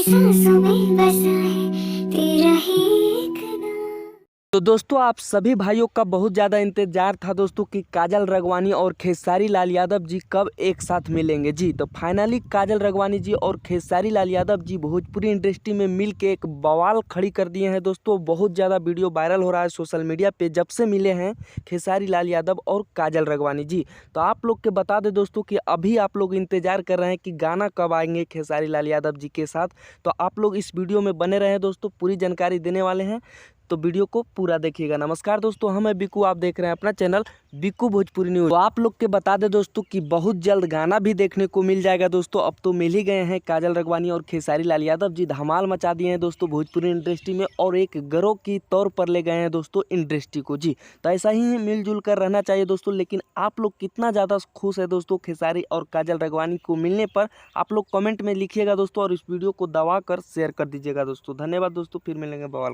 सांसों में बसा है तेरा ही एक नाम। तो दोस्तों आप सभी भाइयों का बहुत ज़्यादा इंतजार था दोस्तों कि काजल राघवानी और खेसारी लाल यादव जी कब एक साथ मिलेंगे जी। तो फाइनली काजल राघवानी जी और खेसारी लाल यादव जी भोजपुरी इंडस्ट्री में मिल के एक बवाल खड़ी कर दिए हैं दोस्तों। बहुत ज़्यादा वीडियो वायरल हो रहा है सोशल मीडिया पे जब से मिले हैं खेसारी लाल यादव और काजल राघवानी जी। तो आप लोग के बता दें दोस्तों कि अभी आप लोग इंतजार कर रहे हैं कि गाना कब आएंगे खेसारी लाल यादव जी के साथ। तो आप लोग इस वीडियो में बने रहें दोस्तों, पूरी जानकारी देने वाले हैं, तो वीडियो को पूरा देखिएगा। नमस्कार दोस्तों, हम हैं बिक्कू, आप देख रहे हैं अपना चैनल बिक्कू भोजपुरी न्यूज़। तो आप लोग के बता दें दोस्तों कि बहुत जल्द गाना भी देखने को मिल जाएगा दोस्तों। अब तो मिल ही गए हैं काजल राघवानी और खेसारी लाल यादव जी, धमाल मचा दिए हैं दोस्तों भोजपुरी इंडस्ट्री में और एक गिरोह की तौर पर ले गए हैं दोस्तों इंडस्ट्री को जी। तो ऐसा ही मिलजुल कर रहना चाहिए दोस्तों। लेकिन आप लोग कितना ज़्यादा खुश है दोस्तों खेसारी और काजल राघवानी को मिलने पर, आप लोग कमेंट में लिखिएगा दोस्तों और इस वीडियो को दबा कर शेयर कर दीजिएगा दोस्तों। धन्यवाद दोस्तों, फिर मिलेंगे बवाल।